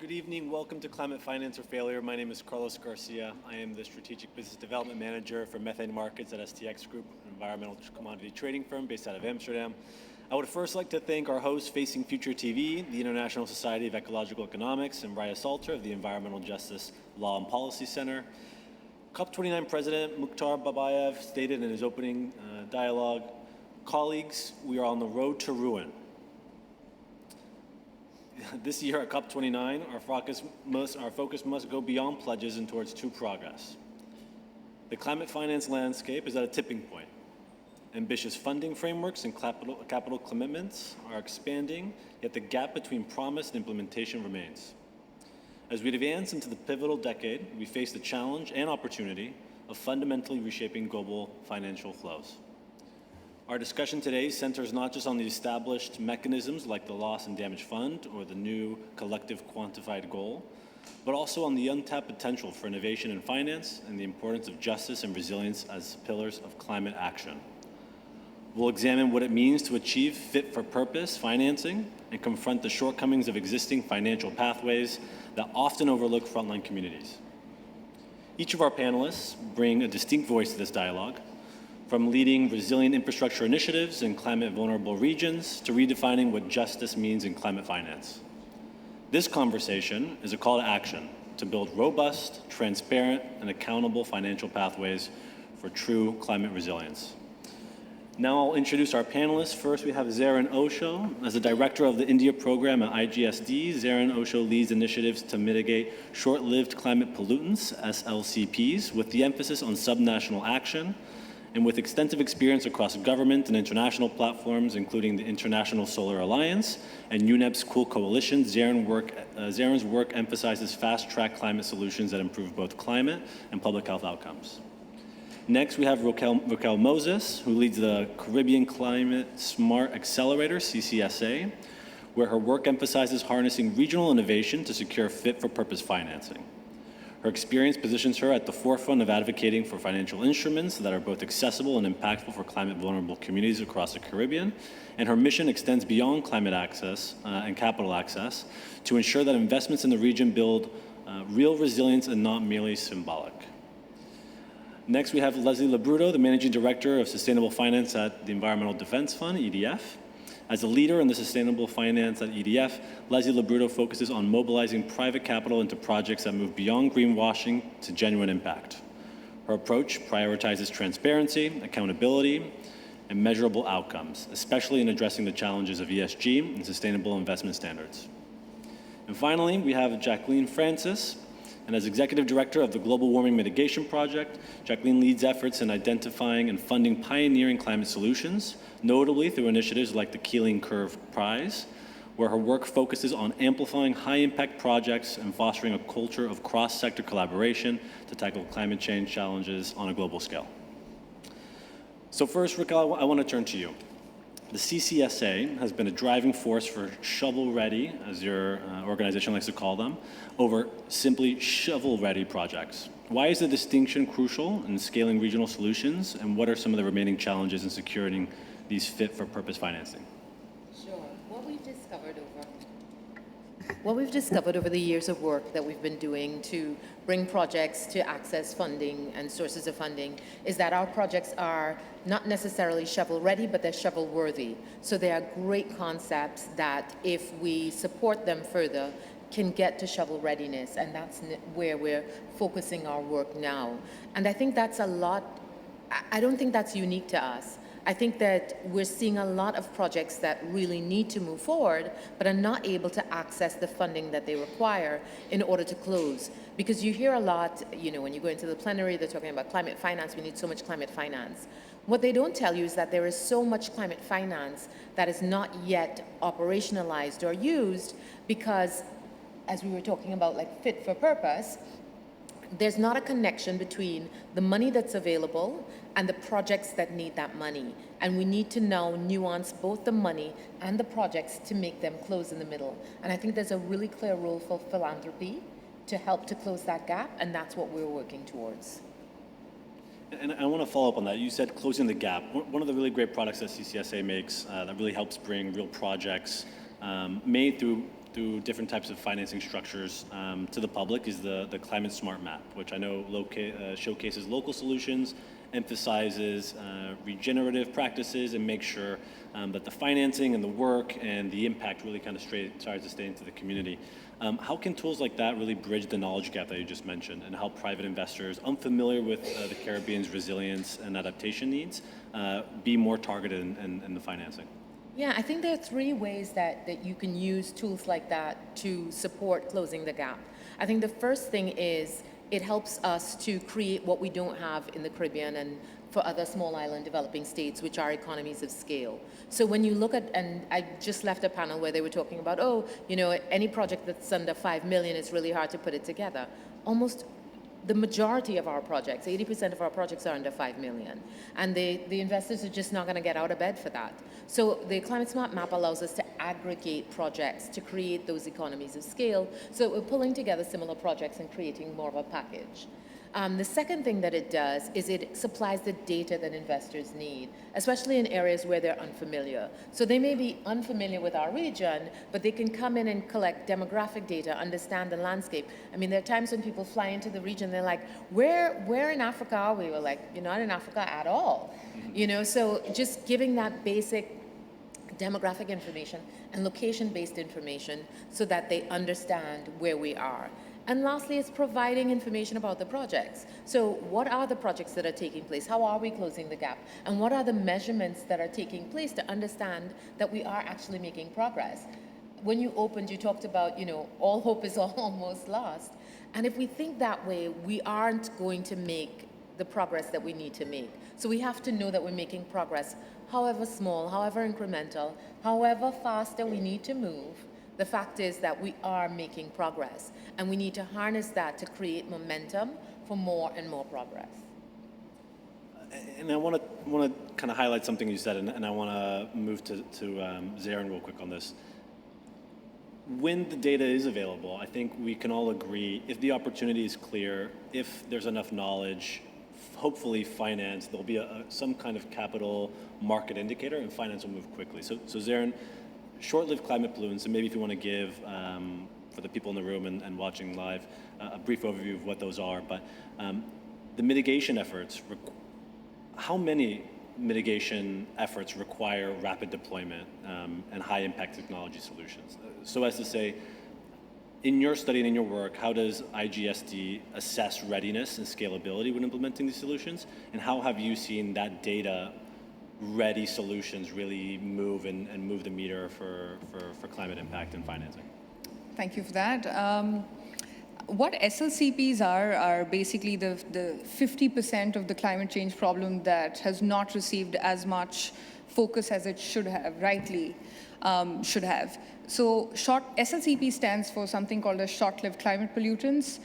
Good evening. Welcome to Climate Finance or Failure. My name is Carlos Garcia. I am the Strategic Business Development Manager for Methane Markets at STX Group, an environmental commodity trading firm based out of Amsterdam. I would first like to thank our hosts, Facing Future TV, the International Society of Ecological Economics, and Raya Salter of the Environmental Justice Law and Policy Center. COP29 President Mukhtar Babayev stated in his opening dialogue, "Colleagues, we are on the road to ruin." This year at COP29, our focus must go beyond pledges and towards true progress. The climate finance landscape is at a tipping point. Ambitious funding frameworks and capital commitments are expanding, yet the gap between promise and implementation remains. As we advance into the pivotal decade, we face the challenge and opportunity of fundamentally reshaping global financial flows. Our discussion today centers not just on the established mechanisms like the Loss and Damage Fund or the new collective quantified goal, but also on the untapped potential for innovation in finance and the importance of justice and resilience as pillars of climate action. We'll examine what it means to achieve fit-for-purpose financing and confront the shortcomings of existing financial pathways that often overlook frontline communities. Each of our panelists bring a distinct voice to this dialogue, from leading resilient infrastructure initiatives in climate-vulnerable regions to redefining what justice means in climate finance. This conversation is a call to action to build robust, transparent, and accountable financial pathways for true climate resilience. Now I'll introduce our panelists. First, we have Zarin Osho. As the director of the India program at IGSD, Zarin Osho leads initiatives to mitigate short-lived climate pollutants, SLCPs, with the emphasis on subnational action. And with extensive experience across government and international platforms, including the International Solar Alliance and UNEP's Cool Coalition, Zarin's work emphasizes fast-track climate solutions that improve both climate and public health outcomes. Next, we have Raquel Moses, who leads the Caribbean Climate Smart Accelerator, CCSA, where her work emphasizes harnessing regional innovation to secure fit-for-purpose financing. Her experience positions her at the forefront of advocating for financial instruments that are both accessible and impactful for climate-vulnerable communities across the Caribbean, and her mission extends beyond climate access and capital access to ensure that investments in the region build real resilience and not merely symbolic. Next, we have Leslie Labruto, the Managing Director of Sustainable Finance at the Environmental Defense Fund, EDF. As a leader in the sustainable finance at EDF, Leslie Labruto focuses on mobilizing private capital into projects that move beyond greenwashing to genuine impact. Her approach prioritizes transparency, accountability, and measurable outcomes, especially in addressing the challenges of ESG and sustainable investment standards. And finally, we have Jacqueline Francis. And as Executive Director of the Global Warming Mitigation Project, Jacqueline leads efforts in identifying and funding pioneering climate solutions, notably through initiatives like the Keeling Curve Prize, where her work focuses on amplifying high-impact projects and fostering a culture of cross-sector collaboration to tackle climate change challenges on a global scale. So first, Raquel, I want to turn to you. The CCSA has been a driving force for shovel-ready, as your organization likes to call them, over simply shovel-ready projects. Why is the distinction crucial in scaling regional solutions, and what are some of the remaining challenges in securing these fit-for-purpose financing? Sure. What we've discovered over the years of work that we've been doing to bring projects to access funding and sources of funding is that our projects are not necessarily shovel-ready, but they're shovel-worthy. So they are great concepts that, if we support them further, can get to shovel readiness, and that's where we're focusing our work now. And I think that's a lot. I don't think that's unique to us. I think that we're seeing a lot of projects that really need to move forward, but are not able to access the funding that they require in order to close. Because you hear a lot, when you go into the plenary, they're talking about climate finance, we need so much climate finance. What they don't tell you is that there is so much climate finance that is not yet operationalized or used because, as we were talking about, like fit for purpose, there's not a connection between the money that's available and the projects that need that money. And we need to now nuance both the money and the projects to make them close in the middle. And I think there's a really clear role for philanthropy to help to close that gap, and that's what we're working towards. And I want to follow up on that. You said closing the gap. One of the really great products that CCSA makes that really helps bring real projects made through through different types of financing structures to the public is the Climate Smart Map, which I know showcases local solutions, emphasizes regenerative practices, and makes sure that the financing and the work and the impact really kind of tries to stay into the community. How can tools like that really bridge the knowledge gap that you just mentioned and help private investors unfamiliar with the Caribbean's resilience and adaptation needs be more targeted in the financing? Yeah, I think there are three ways that you can use tools like that to support closing the gap. I think the first thing is it helps us to create what we don't have in the Caribbean and for other small island developing states, which are economies of scale. So when you look at, and I just left a panel where they were talking about, oh, you know, any project that's under 5 million, it's really hard to put it together. Almost the majority of our projects, 80% of our projects are under 5 million. And the investors are just not going to get out of bed for that. So the Climate Smart Map allows us to aggregate projects to create those economies of scale. So we're pulling together similar projects and creating more of a package. The second thing that it does is it supplies the data that investors need, especially in areas where they're unfamiliar. So they may be unfamiliar with our region, but they can come in and collect demographic data, understand the landscape. I mean, there are times when people fly into the region, they're like, where in Africa are we? We're like, you're not in Africa at all. You know, so just giving that basic demographic information and location-based information so that they understand where we are. And lastly, it's providing information about the projects. So what are the projects that are taking place? How are we closing the gap? And what are the measurements that are taking place to understand that we are actually making progress? When you opened, you talked about, you know, all hope is almost lost. And if we think that way, we aren't going to make the progress that we need to make. So we have to know that we're making progress, however small, however incremental, however faster we need to move. The fact is that we are making progress, and we need to harness that to create momentum for more and more progress. And I want to kind of highlight something you said, and I want to move to Zarin real quick on this. When the data is available, I think we can all agree, if the opportunity is clear, if there's enough knowledge, hopefully finance, there'll be some kind of capital market indicator, and finance will move quickly. So Zarin, short-lived climate balloons, and maybe if you want to give, for the people in the room and watching live, a brief overview of what those are. But the mitigation efforts, how many mitigation efforts require rapid deployment and high-impact technology solutions? So as to say, in your study and in your work, how does IGSD assess readiness and scalability when implementing these solutions? And how have you seen that data ready solutions really move and move the meter for climate impact and financing? Thank you for that. What SLCPs are basically the 50% of the climate change problem that has not received as much focus as it should have, rightly should have. So SLCP stands for something called as short-lived climate pollutants.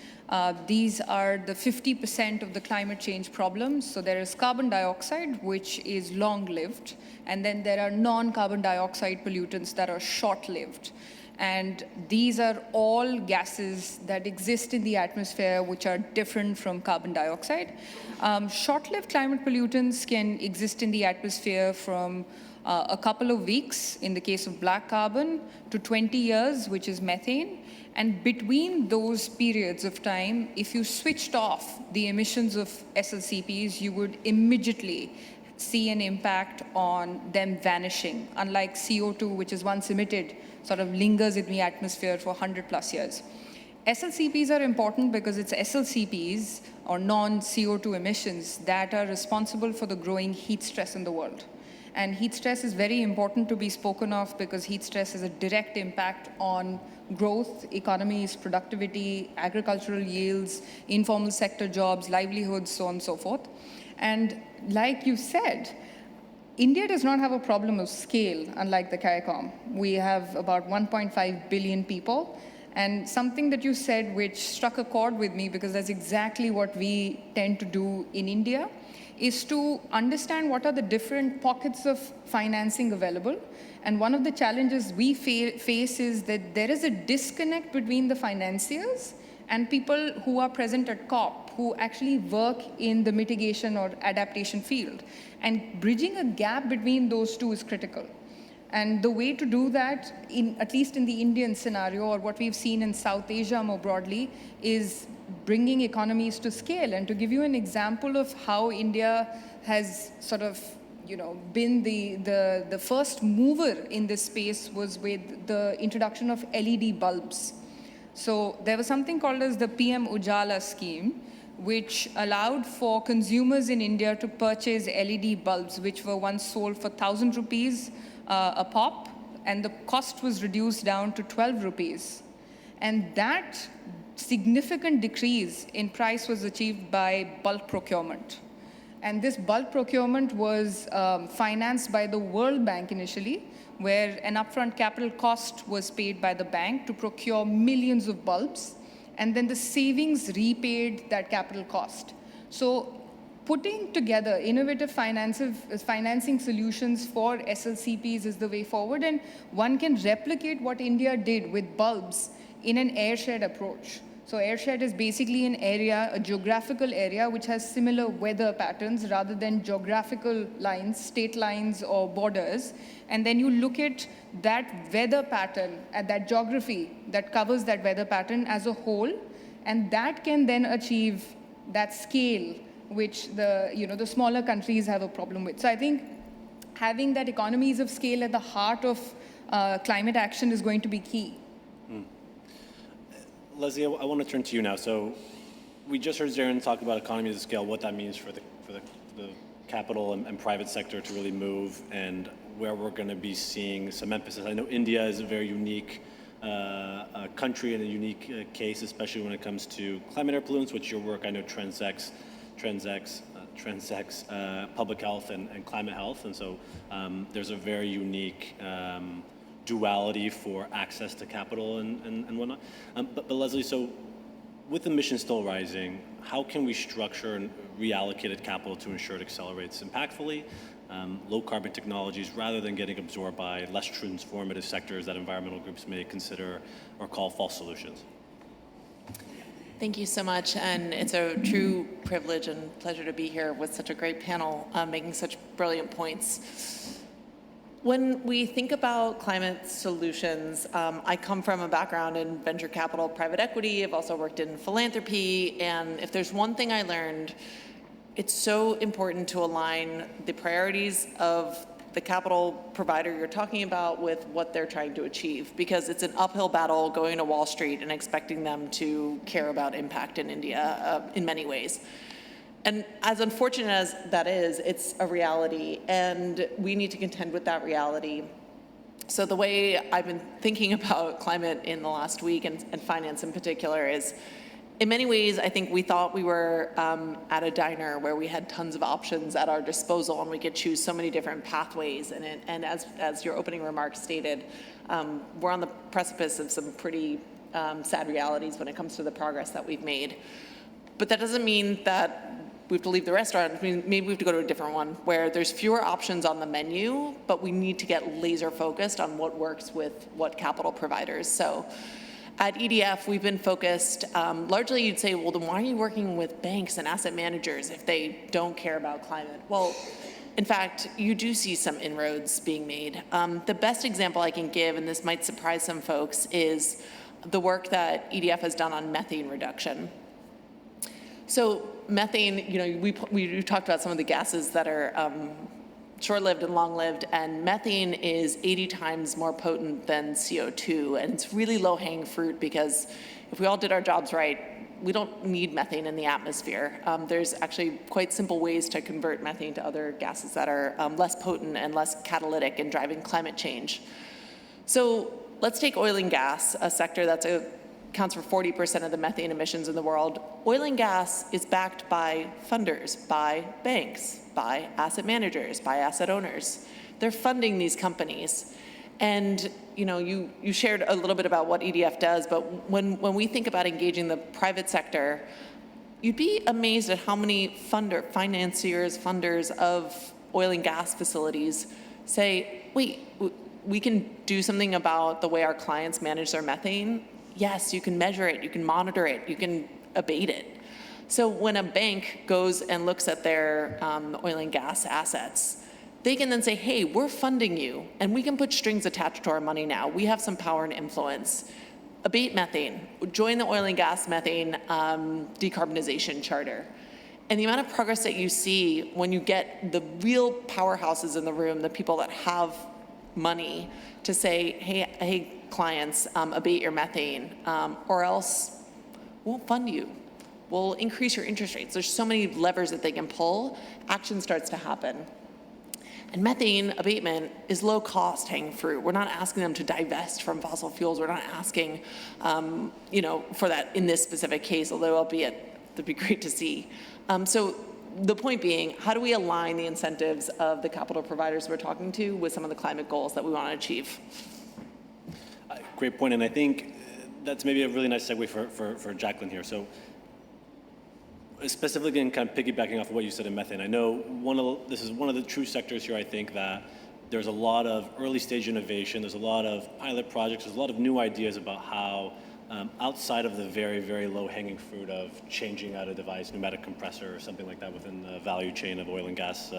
These are the 50% of the climate change problems. So there is carbon dioxide, which is long-lived, and then there are non-carbon dioxide pollutants that are short-lived. And these are all gases that exist in the atmosphere which are different from carbon dioxide. Short-lived climate pollutants can exist in the atmosphere from a couple of weeks, in the case of black carbon, to 20 years, which is methane. And between those periods of time, if you switched off the emissions of SLCPs, you would immediately see an impact on them vanishing, unlike CO2, which is once emitted, sort of lingers in the atmosphere for 100+ years. SLCPs are important because it's SLCPs, or non-CO2 emissions, that are responsible for the growing heat stress in the world. And heat stress is very important to be spoken of because heat stress has a direct impact on growth, economies, productivity, agricultural yields, informal sector jobs, livelihoods, so on and so forth. And like you said, India does not have a problem of scale, unlike the CARICOM. We have about 1.5 billion people. And something that you said which struck a chord with me, because that's exactly what we tend to do in India, is to understand what are the different pockets of financing available. And one of the challenges we face is that there is a disconnect between the financiers and people who are present at COP, who actually work in the mitigation or adaptation field. And bridging a gap between those two is critical. And the way to do that, at least in the Indian scenario, or what we've seen in South Asia more broadly, is bringing economies to scale. And to give you an example of how India has sort of been the first mover in this space was with the introduction of LED bulbs. So there was something called as the PM Ujala scheme, which allowed for consumers in India to purchase LED bulbs, which were once sold for 1,000 rupees a pop, and the cost was reduced down to 12 rupees. And that significant decrease in price was achieved by bulk procurement. And this bulk procurement was financed by the World Bank initially, where an upfront capital cost was paid by the bank to procure millions of bulbs, and then the savings repaid that capital cost. So putting together innovative financing solutions for SLCPs is the way forward, and one can replicate what India did with bulbs in an airshed approach. So airshed is basically an area, a geographical area, which has similar weather patterns rather than geographical lines, state lines or borders. And then you look at that weather pattern, at that geography that covers that weather pattern as a whole, and that can then achieve that scale which the smaller countries have a problem with. So I think having that economies of scale at the heart of climate action is going to be key. Leslie, I want to turn to you now. So we just heard Zarin talk about economies of scale, what that means for the capital and private sector to really move, and where we're going to be seeing some emphasis. I know India is a very unique country and a unique case, especially when it comes to climate air pollutants, which your work I know transects public health and climate health. And so there's a very unique duality for access to capital and whatnot. But Leslie, so with emissions still rising, how can we structure and reallocated capital to ensure it accelerates impactfully low carbon technologies rather than getting absorbed by less transformative sectors that environmental groups may consider or call false solutions? Thank you so much, and it's a true privilege and pleasure to be here with such a great panel making such brilliant points. When we think about climate solutions, I come from a background in venture capital, private equity. I've also worked in philanthropy, and if there's one thing I learned, it's so important to align the priorities of the capital provider you're talking about with what they're trying to achieve, because it's an uphill battle going to Wall Street and expecting them to care about impact in India in many ways. And as unfortunate as that is, it's a reality, and we need to contend with that reality. So the way I've been thinking about climate in the last week, and finance in particular, is in many ways, I think we thought we were at a diner where we had tons of options at our disposal and we could choose so many different pathways. And as your opening remarks stated, we're on the precipice of some pretty sad realities when it comes to the progress that we've made. But that doesn't mean that we have to leave the restaurant. I mean, maybe we have to go to a different one where there's fewer options on the menu, but we need to get laser focused on what works with what capital providers. So at EDF, we've been focused, largely you'd say, well, then why are you working with banks and asset managers if they don't care about climate? Well, in fact, you do see some inroads being made. The best example I can give, and this might surprise some folks, is the work that EDF has done on methane reduction. So methane, we talked about some of the gases that are short-lived and long-lived, and methane is 80 times more potent than CO2, and it's really low-hanging fruit because if we all did our jobs right, we don't need methane in the atmosphere. There's actually quite simple ways to convert methane to other gases that are less potent and less catalytic in driving climate change. So let's take oil and gas, a sector that's accounts for 40% of the methane emissions in the world. Oil and gas is backed by funders, by banks, by asset managers, by asset owners. They're funding these companies. And you shared a little bit about what EDF does, but when we think about engaging the private sector, you'd be amazed at how many financiers, funders of oil and gas facilities say, wait, we can do something about the way our clients manage their methane. Yes, you can measure it, you can monitor it, you can abate it. So when a bank goes and looks at their oil and gas assets, they can then say, hey, we're funding you, and we can put strings attached to our money now. We have some power and influence. Abate methane, join the oil and gas methane decarbonization charter. And the amount of progress that you see when you get the real powerhouses in the room, the people that have money, to say, hey clients, abate your methane, or else we'll fund you. We'll increase your interest rates. There's so many levers that they can pull. Action starts to happen. And methane abatement is low cost hanging fruit. We're not asking them to divest from fossil fuels. We're not asking, for that in this specific case, although albeit that'd be great to see. So the point being, how do we align the incentives of the capital providers we're talking to with some of the climate goals that we want to achieve? Great point, and I think that's maybe a really nice segue for Jacqueline here. So specifically, again, kind of piggybacking off of what you said in methane, I know this is one of the true sectors here, I think, that there's a lot of early stage innovation, there's a lot of pilot projects, there's a lot of new ideas about how, outside of the very, very low hanging fruit of changing out a device, pneumatic compressor or something like that within the value chain of oil and gas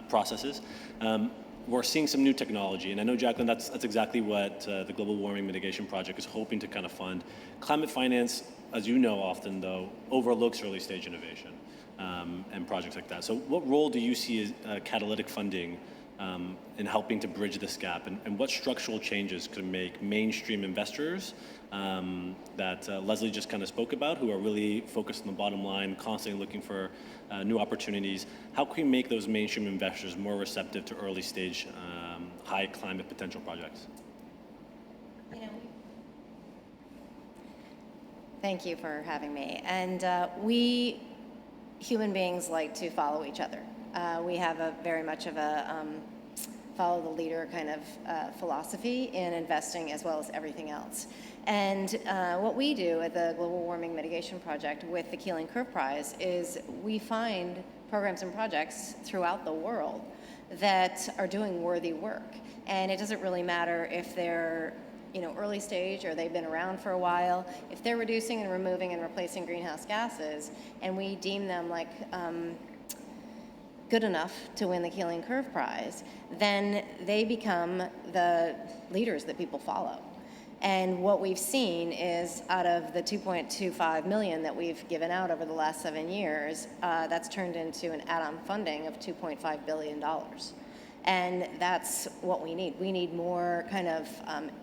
processes, we're seeing some new technology. And I know, Jacqueline, that's exactly what the Global Warming Mitigation Project is hoping to kind of fund. Climate finance, as you know often, though, overlooks early stage innovation and projects like that. So what role do you see as catalytic funding in helping to bridge this gap? And what structural changes could make mainstream investors that Leslie just kind of spoke about, who are really focused on the bottom line, constantly looking for new opportunities, how can we make those mainstream investors more receptive to early stage, high climate potential projects? Thank you for having me. And we human beings like to follow each other. We have a very much of a follow the leader kind of philosophy in investing as well as everything else. And what we do at the Global Warming Mitigation Project with the Keeling Curve Prize is we find programs and projects throughout the world that are doing worthy work. And it doesn't really matter if they're early stage or they've been around for a while. If they're reducing and removing and replacing greenhouse gases and we deem them like good enough to win the Keeling Curve Prize, then they become the leaders that people follow. And what we've seen is out of the 2.25 million that we've given out over the last 7 years, that's turned into an add-on funding of $2.5 billion. And that's what we need. We need more kind of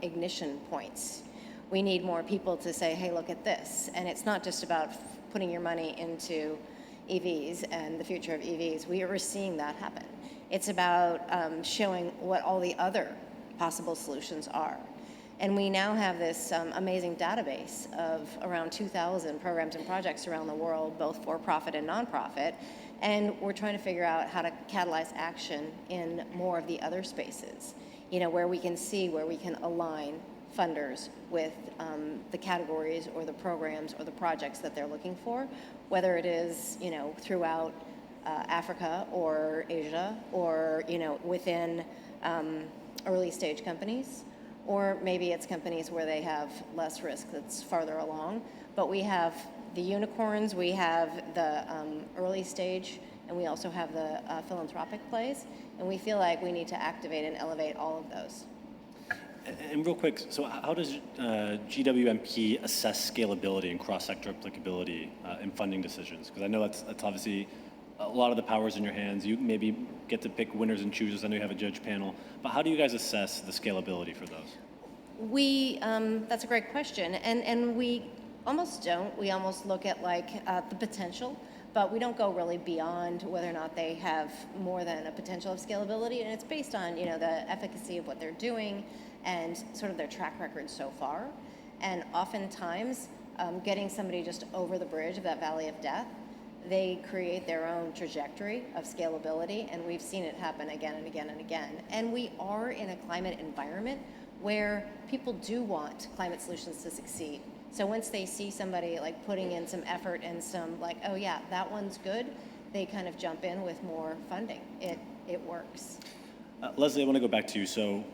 ignition points. We need more people to say, hey, look at this. And it's not just about putting your money into EVs and the future of EVs. We are seeing that happen. It's about showing what all the other possible solutions are. And we now have this amazing database of around 2,000 programs and projects around the world, both for-profit and nonprofit. And we're trying to figure out how to catalyze action in more of the other spaces, where we can see where we can align funders with the categories or the programs or the projects that they're looking for, whether it is, throughout Africa or Asia or, within early stage companies, or maybe it's companies where they have less risk that's farther along. But we have the unicorns, we have the early stage, and we also have the philanthropic plays. And we feel like we need to activate and elevate all of those. And real quick, so how does GWMP assess scalability and cross-sector applicability in funding decisions? Because I know that's obviously a lot of the power is in your hands. You maybe get to pick winners and choosers. I know you have a judge panel. But how do you guys assess the scalability for those? That's a great question. And we almost don't. We almost look at the potential, but we don't go really beyond whether or not they have more than a potential of scalability. And it's based on, the efficacy of what they're doing and sort of their track record so far. And oftentimes, getting somebody just over the bridge of that valley of death, they create their own trajectory of scalability, and we've seen it happen again and again and again. And we are in a climate environment where people do want climate solutions to succeed. So once they see somebody putting in some effort and some oh yeah, that one's good, they kind of jump in with more funding. It works. Leslie, I want to go back to you. So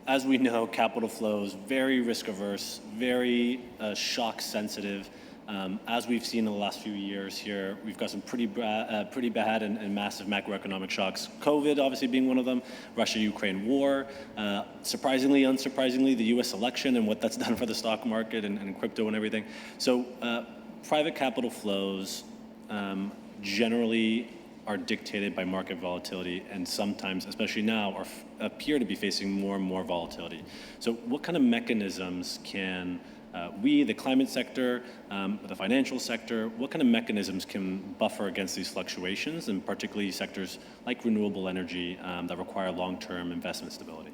as we know, capital flows, very risk averse, very shock sensitive. As we've seen in the last few years here, we've got some pretty bad and massive macroeconomic shocks. COVID obviously being one of them, Russia-Ukraine war, surprisingly, unsurprisingly, the US election and what that's done for the stock market and crypto and everything. So private capital flows generally are dictated by market volatility, and sometimes, especially now, appear to be facing more and more volatility. So what kind of mechanisms can we, the climate sector, the financial sector, what kind of mechanisms can buffer against these fluctuations, and particularly sectors like renewable energy that require long-term investment stability?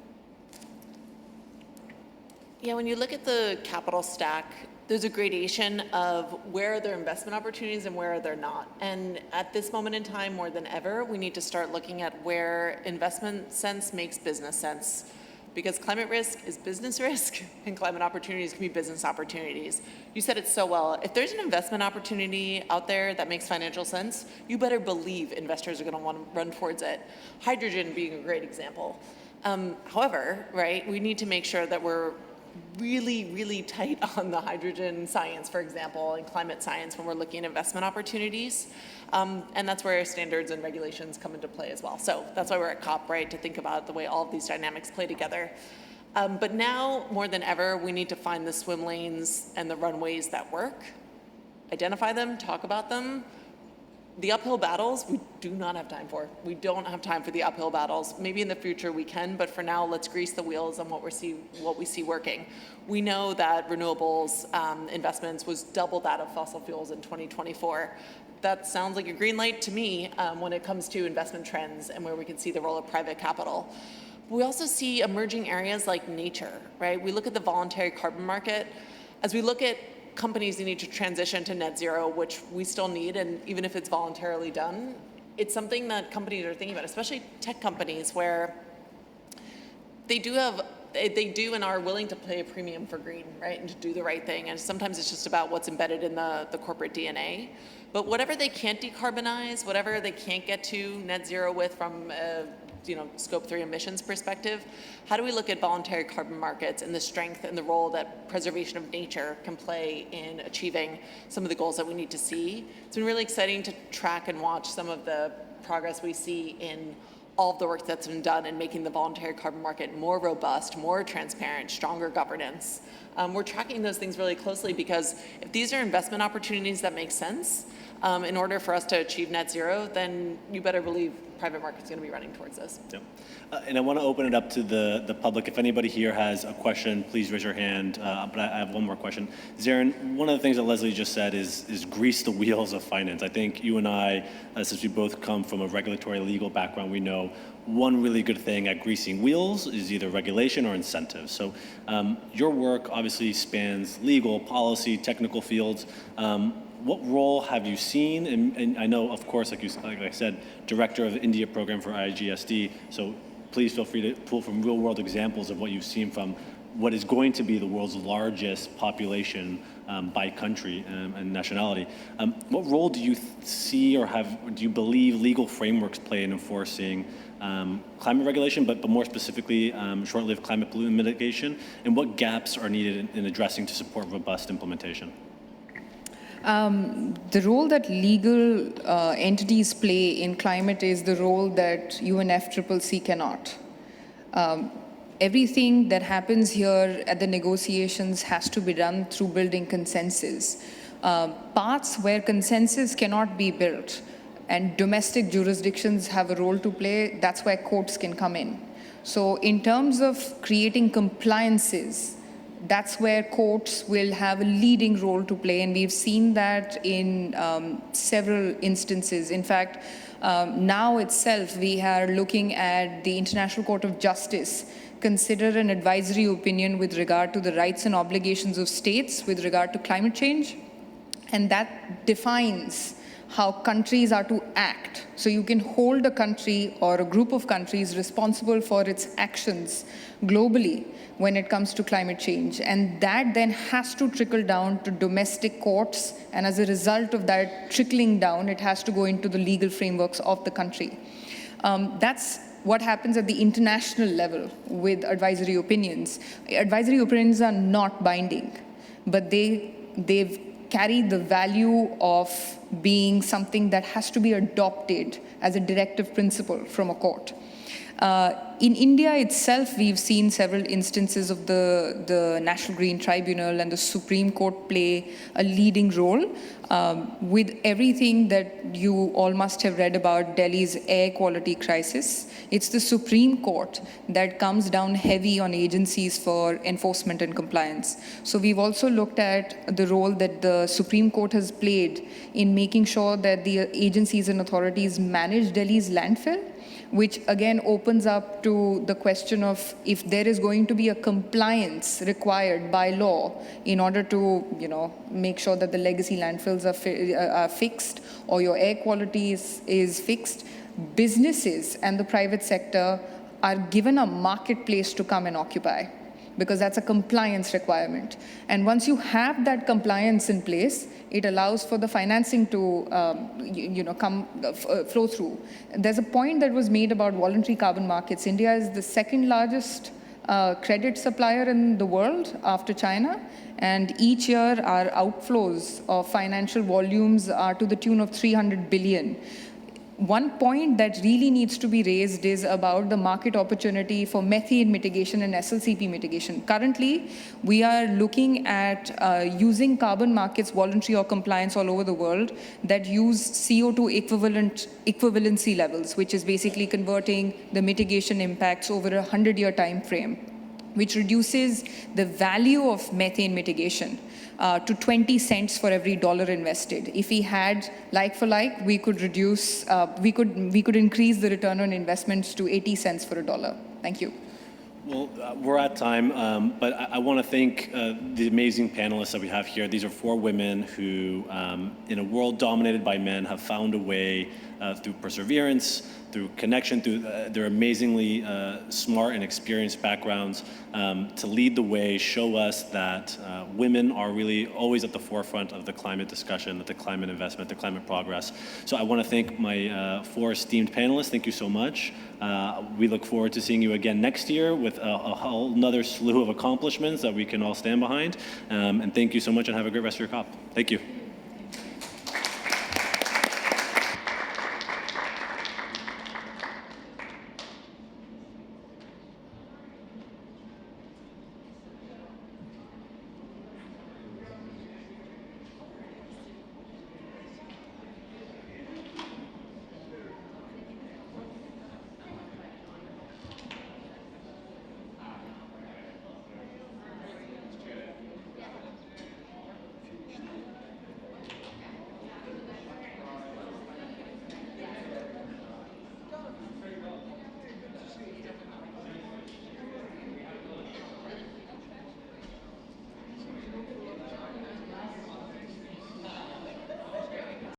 Yeah, when you look at the capital stack, there's a gradation of where there are investment opportunities and where they're not. And at this moment in time, more than ever, we need to start looking at where investment sense makes business sense. Because climate risk is business risk, and climate opportunities can be business opportunities. You said it so well. If there's an investment opportunity out there that makes financial sense, you better believe investors are going to want to run towards it. Hydrogen being a great example. However, right, we need to make sure that we're really, really tight on the hydrogen science, for example, and climate science when we're looking at investment opportunities. And that's where standards and regulations come into play as well. So that's why we're at COP, right, to think about the way all of these dynamics play together. But now, more than ever, we need to find the swim lanes and the runways that work, identify them, talk about them. The uphill battles, we do not have time for. We don't have time for the uphill battles. Maybe in the future we can, but for now, let's grease the wheels on what we see working. We know that renewables investments was double that of fossil fuels in 2024. That sounds like a green light to me when it comes to investment trends and where we can see the role of private capital. We also see emerging areas like nature, right? We look at the voluntary carbon market. As we look at companies that need to transition to net zero, which we still need, and even if it's voluntarily done, it's something that companies are thinking about, especially tech companies, where they do and are willing to pay a premium for green, right, and to do the right thing. And sometimes it's just about what's embedded in the corporate DNA. But whatever they can't decarbonize, whatever they can't get to net zero with from Scope 3 emissions perspective, how do we look at voluntary carbon markets and the strength and the role that preservation of nature can play in achieving some of the goals that we need to see? It's been really exciting to track and watch some of the progress we see in all of the work that's been done in making the voluntary carbon market more robust, more transparent, stronger governance. We're tracking those things really closely because if these are investment opportunities that make sense, in order for us to achieve net zero, then you better believe private market's going to be running towards this. Yep. And I want to open it up to the public. If anybody here has a question, please raise your hand. But I have one more question. Zarin, one of the things that Leslie just said is grease the wheels of finance. I think you and I, since we both come from a regulatory legal background, we know one really good thing at greasing wheels is either regulation or incentives. So your work obviously spans legal, policy, technical fields. What role have you seen? And I know, of course, like I said, director of the India program for IGSD. So please feel free to pull from real world examples of what you've seen from what is going to be the world's largest population by country and nationality. What role do you see or do you believe legal frameworks play in enforcing climate regulation, but more specifically short-lived climate pollutant mitigation? And what gaps are needed in addressing to support robust implementation? The role that legal entities play in climate is the role that UNFCCC cannot. Everything that happens here at the negotiations has to be done through building consensus. Parts where consensus cannot be built and domestic jurisdictions have a role to play, that's where courts can come in. So in terms of creating compliances, that's where courts will have a leading role to play, and we've seen that in several instances. In fact, now itself, we are looking at the International Court of Justice consider an advisory opinion with regard to the rights and obligations of states with regard to climate change, and that defines how countries are to act. So you can hold a country or a group of countries responsible for its actions globally when it comes to climate change. And that then has to trickle down to domestic courts. And as a result of that trickling down, it has to go into the legal frameworks of the country. That's what happens at the international level with advisory opinions. Advisory opinions are not binding, but they've carry the value of being something that has to be adopted as a directive principle from a court. In India itself, we've seen several instances of the National Green Tribunal and the Supreme Court play a leading role with everything that you all must have read about Delhi's air quality crisis. It's the Supreme Court that comes down heavy on agencies for enforcement and compliance. So we've also looked at the role that the Supreme Court has played in making sure that the agencies and authorities manage Delhi's landfill, which again opens up to the question of if there is going to be a compliance required by law in order to, make sure that the legacy landfills are fixed or your air quality is fixed. Businesses and the private sector are given a marketplace to come and occupy, because that's a compliance requirement. And once you have that compliance in place, it allows for the financing to flow through. There's a point that was made about voluntary carbon markets. India is the second largest credit supplier in the world after China. And each year, our outflows of financial volumes are to the tune of 300 billion. One point that really needs to be raised is about the market opportunity for methane mitigation and SLCP mitigation. Currently, we are looking at using carbon markets, voluntary or compliance all over the world, that use CO2 equivalency levels, which is basically converting the mitigation impacts over a 100-year time frame, which reduces the value of methane mitigation to 20 cents for every dollar invested. If we had like for like, we could reduce, we could increase the return on investments to 80 cents for a dollar. Thank you. Well, we're at time, but I want to thank the amazing panelists that we have here. These are 4 women who, in a world dominated by men, have found a way through perseverance, through connection, through their amazingly smart and experienced backgrounds, to lead the way, show us that women are really always at the forefront of the climate discussion, the climate investment, the climate progress. So I want to thank my 4 esteemed panelists. Thank you so much. We look forward to seeing you again next year with a whole another slew of accomplishments that we can all stand behind. And thank you so much, and have a great rest of your COP. Thank you.